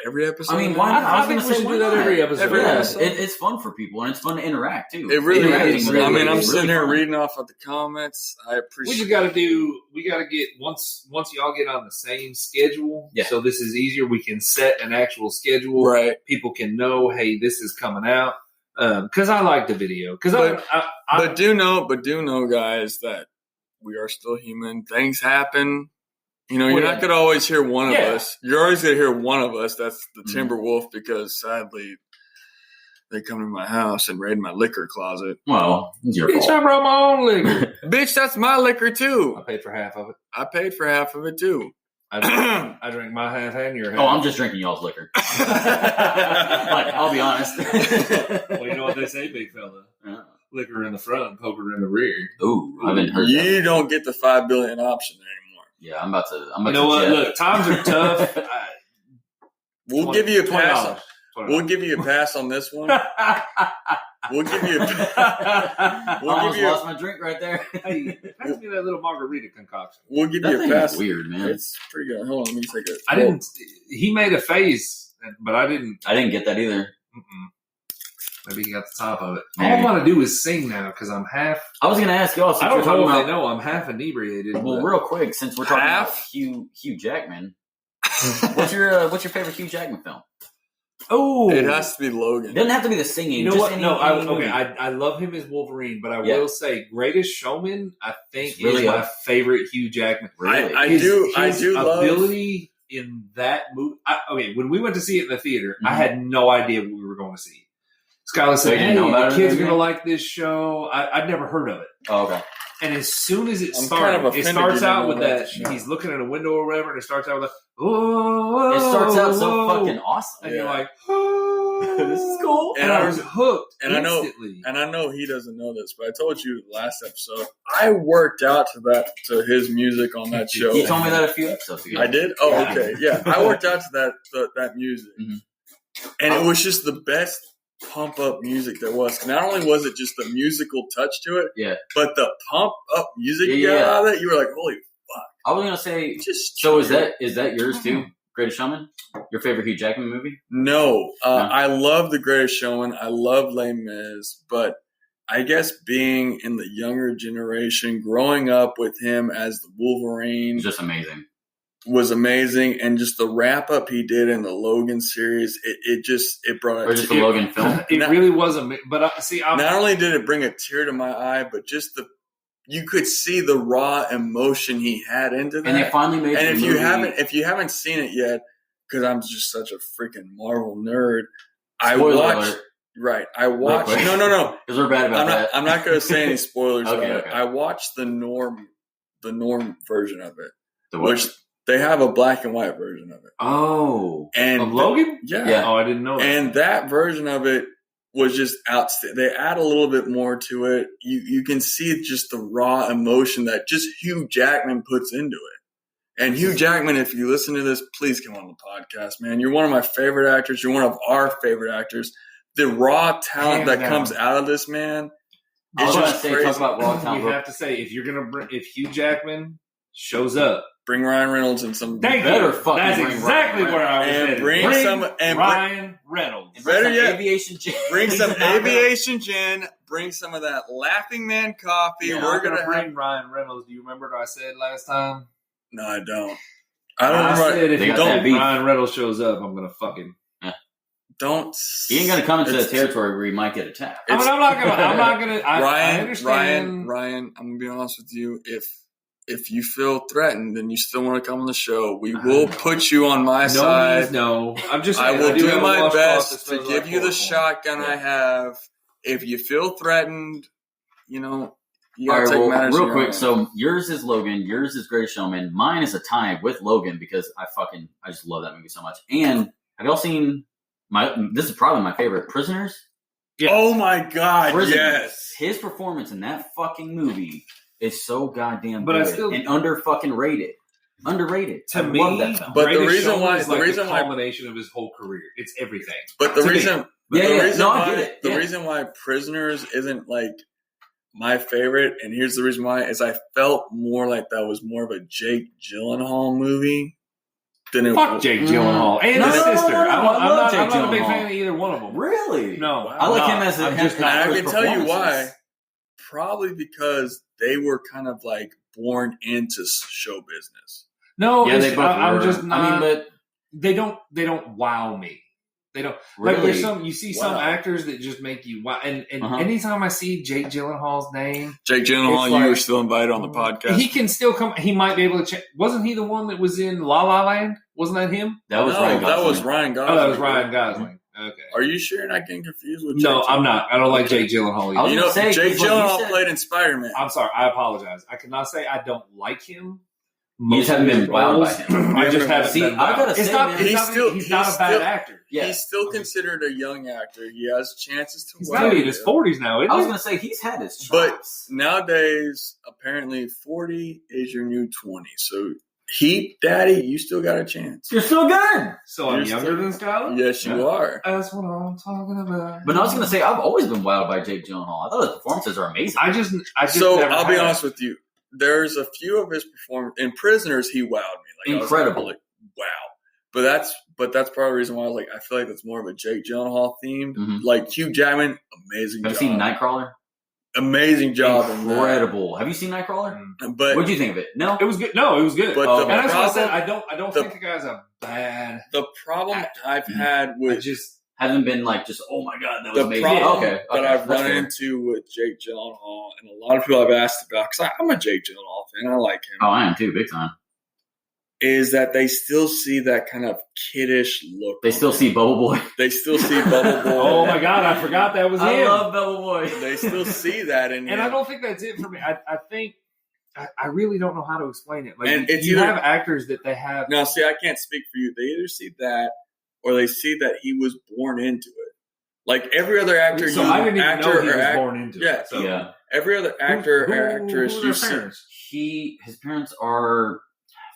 every episode. I mean, why not? I think we should do that every episode. Every episode. It's fun for people, and it's fun to interact too. It really Interacting is. with I mean, everybody I'm is sitting really here fun. reading off of the comments. I We appreciate. just got to get once y'all get on the same schedule. Yeah. So this is easier. We can set an actual schedule. Right. People can know, hey, this is coming out. Because I like the video. Because But do know, guys, that we are still human. Things happen. You know, you're not going to always hear one of us. You're always going to hear one of us. That's the Timberwolf, because sadly they come to my house and raid my liquor closet. Well, it's your bitch, fault. I brought my own liquor. Bitch, that's my liquor too. I paid for half of it. I paid for half of it too. I drink my half and your half. Oh, I'm just drinking y'all's liquor. Like, I'll be honest. Well, you know what they say, big fella? Liquor in the front, poker in the rear. Ooh, I haven't heard that. You don't get the $5 billion option anymore. Yeah, I'm about to. You know what? Look, times are tough. We'll give you a pass. $20. We'll give you a pass on this one. We'll give you. I We'll almost give you. lost my drink right there. Hey, pass me that little margarita concoction. We'll give That you a thing pass. is weird, man. It's pretty good. Hold on, let me take a. I didn't. He made a face, but I didn't. I didn't get that either. Maybe he got the top of it. Maybe. All I want to do is sing now because I'm half. I was going to ask y'all. Since I don't we're talking know if about, they know I'm half inebriated. Well, but- real quick, since we're talking about Half? Hugh Jackman, what's your favorite Hugh Jackman film? Oh, It has to be It Logan. doesn't have to be the singing. you know just what? any- No, any movie. I love him as Wolverine, but I Yeah. will say, Greatest Showman, I think It's really is my good. favorite Hugh Jackman. Really? I His do love. ability in that movie. When we went to see it in the theater, I Mhm. had no idea what we were going to see. Skylar So said, you didn't "Hey, know about the it kids are or going to like this show." I'd never heard of it. Oh, okay. And as soon as it I'm started, kind of it offended starts you didn't out know with about that. this show. He's looking at a window or whatever, and it starts out with "Oh!" It starts out so fucking awesome. and you're Yeah. like, "Oh, This is cool. And I was hooked and I know- instantly. And I know he doesn't know this, but I told you last episode I worked out to his music on that show. You told me that a few episodes ago. I did. Oh, Yeah. okay, yeah. I worked out to that music, Mhm. and it was just the best pump up music there was. Not only was it just the musical touch to it, Yeah. but the pump up music you Yeah, got out of it, you were like, holy, I was gonna say. just So is that yours too? Greatest Showman? Your favorite Hugh Jackman movie? No, No. I love The Greatest Showman. I love Les Mis, but I guess being in the younger generation, growing up with him as the Wolverine It's just amazing. was amazing, and just the wrap up he did in the Logan series, it brought Or a just the tear. Logan film. It Not- really was amazing. But I'm Not only did it bring a tear to my eye, but just you could see the raw emotion he had into that. And they finally made And the if movie. you haven't seen it yet, because I'm just such a freaking Marvel nerd, I Spoiler watched. alert. Right, I watched. quick. No. Because we're bad about that. I'm not going to say any spoilers. Okay, about it. okay. I watched the norm version of it, The what? which they have a black and white version of it. Oh. And of Logan. yeah, Yeah. Oh, I didn't know. and that version of it was just outstanding. They add a little bit more to it. You can see just the raw emotion that just Hugh Jackman puts into it. And Hugh Jackman, if you listen to this, please come on the podcast, man. You're one of my favorite actors. You're one of our favorite actors. The raw talent Hands that down. comes out of this man I was is going to just say, crazy. talk about raw talent. You have to say if Hugh Jackman shows up, Bring Ryan Reynolds and some. thank better you. fucking That's bring exactly Ryan where I was And headed. bring some- and Ryan Reynolds. Better Some yet, aviation gin. Bring some He's not gonna- aviation gin. Bring some of that Laughing Man coffee. Yeah, We're I'm gonna gonna bring Ryan Reynolds. Do you remember what I said last time? No, I don't. I don't I remember. said if They you got that don't, beef. Ryan Reynolds shows up, I'm gonna fuck him. Don't. He ain't going to come into It's- that territory where he might get attacked. I mean, I'm not gonna. I Ryan, understand. Ryan. I'm gonna be honest with you. If you feel threatened and you still want to come on the show, we will put you on my No side. means no. I'm just. I saying, will do do have a my washcloth that best to smells give like you the chloroform. shotgun I Yeah. have. If you feel threatened, you All gotta right, take well, matters in real your quick. own So yours is Logan. Yours is Greatest Showman. Mine is a tie with Logan because I just love that movie so much. And have y'all seen this is probably my favorite, Prisoners? Yeah. Oh my God! Prisoners. Yes. His performance in that fucking movie is so goddamn But I good still- and underrated. Underrated. To I me, love that film. But the Greatest reason Showman why- is the like reason the why- culmination of his whole career. It's everything. But the To me. reason, Yeah, the yeah. reason No, I why, get it. the Yeah. reason why Prisoners isn't like my favorite, and here's the reason why, is I felt more like that was more of a Jake Gyllenhaal movie than it Fuck Jake Gyllenhaal and No, his no, sister. no, no, I love Jake I'm not a big Gyllenhaal. fan of either one of them. Really? No, Wow. I like I'm him not. as a. I'm just And I not. can tell you why. Probably because they were kind of like born into show business. No, Yeah, they both I'm were. just not. I mean, but they don't wow me. They don't really, like. There's some you see some Wow. actors that just make you wow. And Uh-huh. anytime I see Jake Gyllenhaal's name, Jake Gyllenhaal, It's you like- were still invited on the podcast. he can still come. He might be able to check. Wasn't he the one that was in La La Land? Wasn't that him? that was no, Ryan that was Gosling. Ryan Gosling. Oh, that was Ryan Gosling. Okay. Are you sure you're not getting confused with? No, Jake I'm Gyllenhaal? not. I don't like Jake Gyllenhaal I was either. You know, gonna say, Jake 'cause what you Gyllenhaal said- played in Spider-Man. I'm sorry. I apologize. I cannot say I don't like him. You just haven't been wowed by him. I just haven't. See, been I wowed. gotta It's say, not, man, it's he's not- still- he's not he's a bad still- actor. Yeah. He's still considered a young actor. He has chances to He's wow got to be in you. his 40s now, isn't I was he? gonna say he's had his But chops. nowadays, apparently, 40 is your new 20. So, Heat Daddy, you still got a chance. You're still good. So I'm You're younger still- than Skylar? Yes, you Yeah. are. That's what I'm talking about. But I was gonna say I've always been wowed by Jake Gyllenhaal. I thought his performances are amazing. I just So, never I'll be have. honest with you. There's a few of his performances. In Prisoners, he wowed me. I was Incredible. like, wow. But that's part of the reason why I was like, I feel like it's more of a Jake Gyllenhaal themed. Mhm. Like Hugh Jackman, amazing Have job. you seen Nightcrawler? Amazing job. in that. Incredible. Have you seen Nightcrawler? But What'd you think of it? No. It was good. No, it was good. But Oh, the and that's what I said. problem, I don't the- think the guy's a bad. the problem actor. I've Mhm. had I with just Hasn't been like just oh my god that was the amazing. problem Okay, that I've that's run fair. into with Jake Gyllenhaal, and a lot of people I've asked about, because I'm a Jake Gyllenhaal fan, I like him, Oh, I am too, big time. is that they still see that kind of kiddish look. They on still him. see Bubble Boy. They still see Bubble Boy. oh my god, I forgot that was I him. love Bubble Boy. They still see that in him. And I don't think that's it for me. I think I really don't know how to explain it. Like And it's you either- have actors that they have. Now, see, I can't speak for you. They either see that, or they see that he was born into it. Like every other actor, So you I didn't even actor know he or was act- born into yeah, it. So Yeah. every other actor Who- or actress who are you their see. parents? His parents are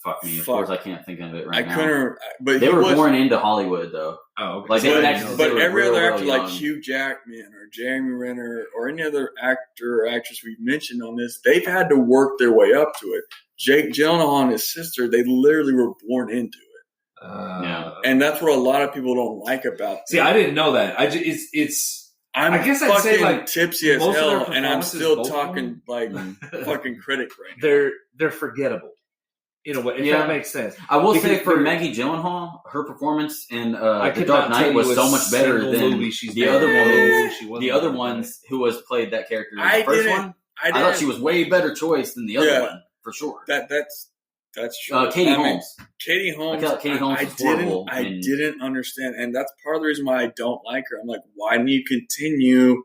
fuck me. Of Fuck. course, I can't think of it right I now. couldn't, but They he were was, born into Hollywood though. Oh, okay. Like, So they I would didn't actually- know but they were every real, other real actor, like young. Hugh Jackman or Jeremy Renner or any other actor or actress we've mentioned on this, they've had to work their way up to it. Jake Gyllenhaal and his sister, they literally were born into it. Yeah. And that's what a lot of people don't like about See, them. I didn't know that. it's. I'm I guess I'd fucking say, like, tipsy as most of their hell, and I'm performances, still both of talking like Mhm. fucking critic right now. They're forgettable in a way. If Yeah. that makes sense. I will Because say for they're- Maggie Gyllenhaal, her performance in I The could Dark not tell Knight was you a so much better single than movie she's the been other in. woman. She wasn't The other in it. ones who has played that character in I the first didn't- one. I I didn't. thought she was way better choice than the other Yeah. one for sure. That's true. Katie I mean, Holmes. Katie Holmes. I thought Katie Holmes was horrible I in- didn't understand, and that's part of the reason why I don't like her. I'm like, why didn't you continue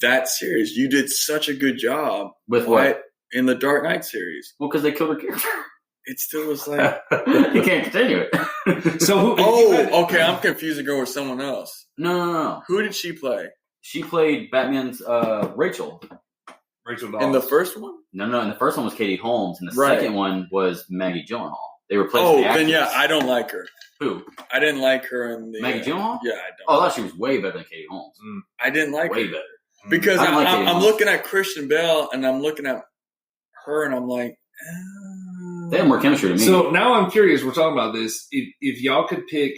that series? You did such a good job With Why- what? in the Dark Knight series. Well, because they killed her character. It still was like, You can't continue it. So who? oh, okay, I'm confusing her with someone else. No. Who did she play She played Batman's Rachel. Rachel in Dawes. the first one? No. And the first one was Katie Holmes, and the Right. second one was Maggie Gyllenhaal. They replaced Oh, the then actress. yeah, I don't like her. Who? I didn't like her in the Maggie Gyllenhaal? Yeah, I don't. Oh, I thought she was way better than Katie Holmes. I didn't like Way her better. because I don't like Katie I'm Holmes. looking at Christian Bale and I'm looking at her and I'm like, They have more chemistry to me. So now I'm curious. We're talking about this. If y'all could pick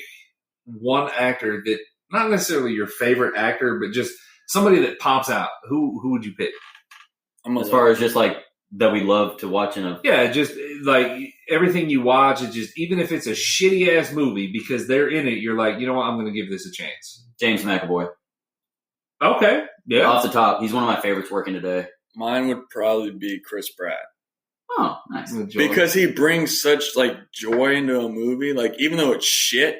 one actor that, not necessarily your favorite actor, but just somebody that pops out, who would you pick? I'm as far as just like that we love to watch in a Yeah, just like everything you watch, it just, even if it's a shitty ass movie, because they're in it, you're like, you know what, I'm going to give this a chance. James McAvoy. Okay, yeah. Off the top, he's one of my favorites working today. mine would probably be Chris Pratt. Oh, nice. Because he brings such like joy into a movie, like even though it's shit,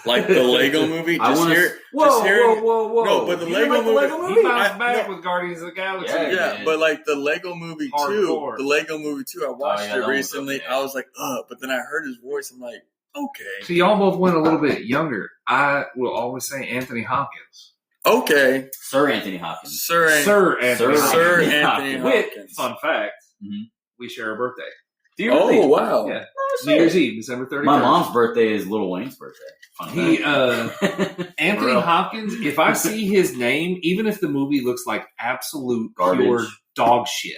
like the Lego movie. I Just wanna- hear, Whoa, just hearing, whoa. No, but the You Lego like the movie. Lego He movie? bounced I- back no. with Guardians of the Galaxy. Yeah, Yeah, man. but like the Lego movie Hardcore. too. The Lego movie too. I watched yeah, it that one was recently. okay. I was like, but then I heard his voice. I'm like, okay, So y'all both went a little bit younger. I will always say Anthony Hopkins. okay, Sir Anthony Hopkins. Sir Anthony Sir Hopkins. Anthony With, Hopkins. fun fact, Mhm. we share a birthday. Do you really? Oh wow! Yeah. Oh, New Year's Eve, December 31st. My mom's birthday is Lil Wayne's birthday. Fun He, fact. Anthony Real. Hopkins, if I see his name, even if the movie looks like absolute Garbage. pure dog shit,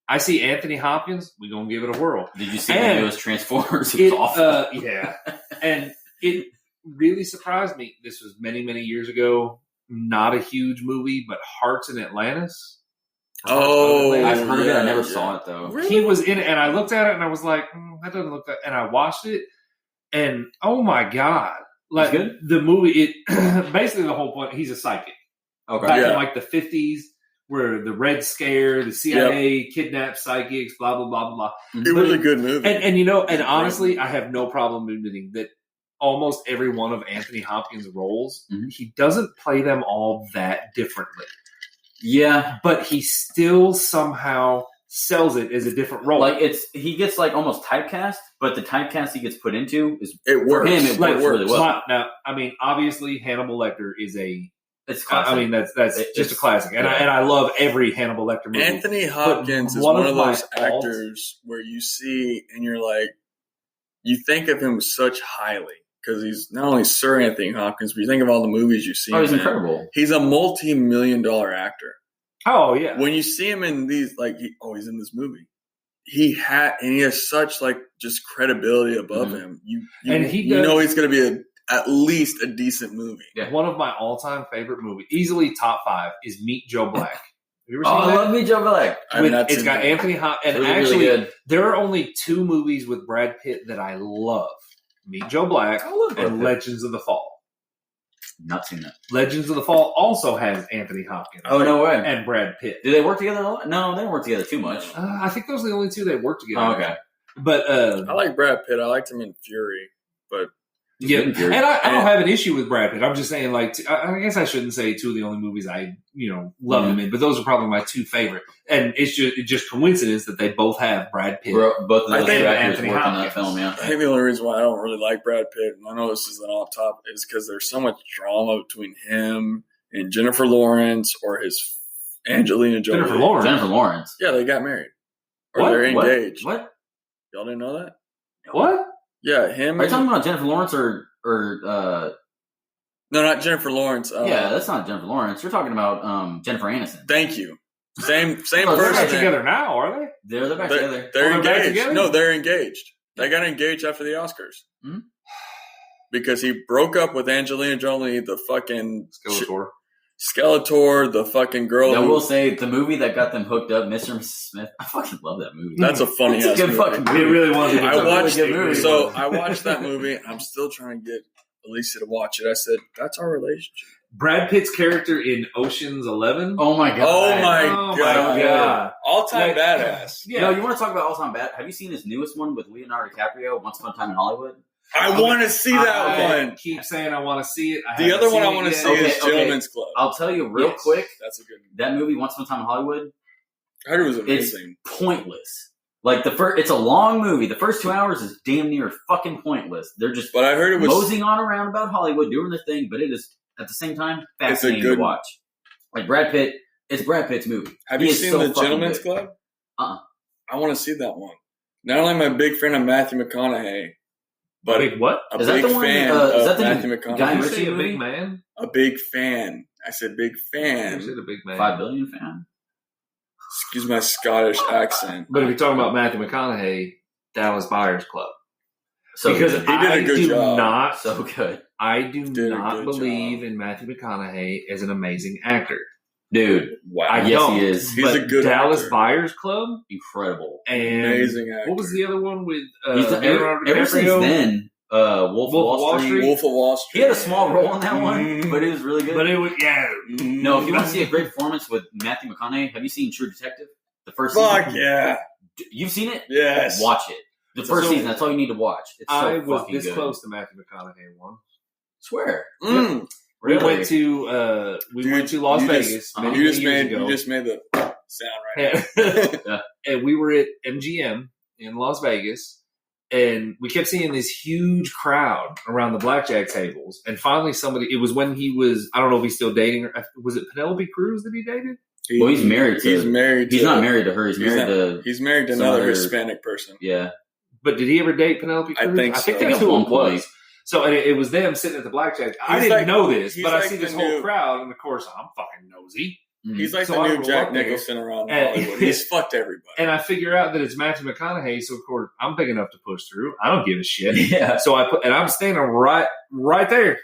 I see Anthony Hopkins, we're going to give it a whirl. Did you see And the newest Transformers? It was It, awful. yeah. And it really surprised me, this was many, many years ago, not a huge movie, but Hearts in Atlantis. Oh, I've heard of it. I never yeah. saw it though. Really? He was in it, and I looked at it, and I was like, that doesn't look that. And I watched it, and oh my god, like It's good? the movie, it basically the whole point. He's a psychic Okay. back Yeah. in like the 50s, where the Red Scare, the CIA kidnapped psychics, blah blah blah blah. It was a good movie. And you know, and honestly, I have no problem admitting that almost every one of Anthony Hopkins' roles, Mhm. he doesn't play them all that differently, Yeah. but he still somehow sells it as a different role. Like he gets like almost typecast, but the typecast he gets put into is it works. him, it works really well. Now, I mean, obviously, Hannibal Lecter is it's classic. I mean, that's It's just a classic, and I love every Hannibal Lecter movie. Anthony Hopkins is one one of of my those faults- actors where you see and you're like, you think of him such highly because he's not only Sir Anthony Hopkins, but you think of all the movies you see. Oh, he's him in. incredible. He's a multi-million-dollar actor. Oh yeah, When you see him in these, like, he's in this movie. He has such like just credibility above Mhm. him. You And he you does- know he's going to be at least a decent movie. Yeah. one of my all-time favorite movies, easily top 5, is Meet Joe Black. Have you ever Oh, seen I that? love me, Joe Black. I mean, that's It's got Anthony Hopkins, and Really, really actually, good. there are only 2 movies with Brad Pitt that I love: Meet Joe Black I love Brad and Pitt. Legends of the Fall. Not seen that. Legends of the Fall also has Anthony Hopkins. Oh, no way. And Brad Pitt. Do they work together a lot? No, they don't work together too much. I think those are the only 2 that work together. Oh, okay. But I like Brad Pitt. I liked him in Fury, but yeah, good in Fury. and I don't have an issue with Brad Pitt. I'm just saying, like, I guess I shouldn't say 2 of the only movies I, love him in, but those are probably my 2 favorite. And it's just coincidence that they both have Brad Pitt. Both of I those think actors Anthony work in that Hopkins. film, yeah. I think the only reason why I don't really like Brad Pitt, and I know this is an off topic, is because there's so much drama between him and Jennifer Lawrence or his Angelina Jolie. Jennifer Lawrence. Jennifer Lawrence. Yeah, they got married. Or What? they're What? engaged. What? Y'all didn't know that? What? Yeah, him. Are you talking about Jennifer Lawrence or No, not Jennifer Lawrence. yeah, that's not Jennifer Lawrence. You're talking about Jennifer Aniston. Thank you. Same Oh, They're person. not together now, are they? They're back together. They're Oh, they're back engaged. together? No, they're engaged. They got engaged after the Oscars. Hmm? Because he broke up with Angelina Jolie, the fucking Skeletor. the fucking girl. I who- will say the movie that got them hooked up, Mr. and Mrs. Smith. I fucking love that movie. That's a funny It's a ass good movie. fucking movie. It really was. I It's a watched really good movie. So I watched that movie. I'm still trying to get Alicia to watch it. I said, "That's our relationship." Brad Pitt's character in Ocean's 11. Oh my god. Oh my Oh my god! God. All-time Like- badass. Yeah. No, you want to talk about all time bad? Have you seen his newest one with Leonardo DiCaprio, Once Upon a Time in Hollywood? I want to see that I one. keep saying I want to see it. The other one I want to see Okay, is Gentleman's Club. I'll tell you real Yes. quick. That's a good one. That movie, Once Upon a Time in Hollywood, I heard it was it's amazing. pointless. Like it's a long movie. The first 2 hours is damn near fucking pointless. They're just But I heard it was moseying on around about Hollywood, doing their thing, but it is at the same time fascinating good- to watch. Like Brad Pitt, it's Brad Pitt's movie. Have He you is seen so The fucking Gentleman's good. Club? Uh-uh. I want to see that one. Not only am I a big fan of Matthew McConaughey, but Wait, what? a Is that big the one, fan is of that the Matthew Guy McConaughey. You Ritchie say a movie? big man? A big fan. I said big You fan. said a big man. 5 billion fan. Excuse my Scottish accent. But if you're talking about Matthew McConaughey, Dallas Buyers Club. So Because good. He did a I good do job. not, So good. I do Did a not good believe job. in Matthew McConaughey as an amazing actor. Dude, Wow. I yes, don't. he is. He's But a good Dallas actor. Buyers Club Incredible. and Amazing actor. what was the other one with He's done, Leonardo ever since DiCaprio? then, Wolf of Wall Street. Wolf of Wall Street. He had a small role in that one, Mhm. but it was really good. But it was No, if you want to see a great performance with Matthew McConaughey, have you seen True Detective? The first Fuck season? yeah. You've seen it? Yes. Watch it. The first So- season, that's all you need to watch. It's so I was fucking this good. close to Matthew McConaughey one. Swear. Mm. We Really? went to Dude, went to Las you Vegas just- many, you many just years made ago. you just made the sound right. And we were at MGM in Las Vegas, and we kept seeing this huge crowd around the blackjack tables. And finally, it was when he was, I don't know if he's still dating her. Was it Penelope Cruz that he dated? Well, he's married to. He's married. He's to, not married to her. He's He's married not- to. He's married to some another other- Hispanic person. Yeah. But did he ever date Penelope I Cruz? think I think so. that's At who one it was. point. So and it was them sitting at the blackjack. I He's didn't like- know this, he's but I like see this the whole new- crowd, and of course I'm fucking nosy. He's like So the I new roll Jack up there, Nicholson around and- Hollywood. He's fucked everybody. And I figure out that it's Matthew McConaughey, so of course I'm big enough to push through. I don't give a shit. Yeah. So I'm standing right there.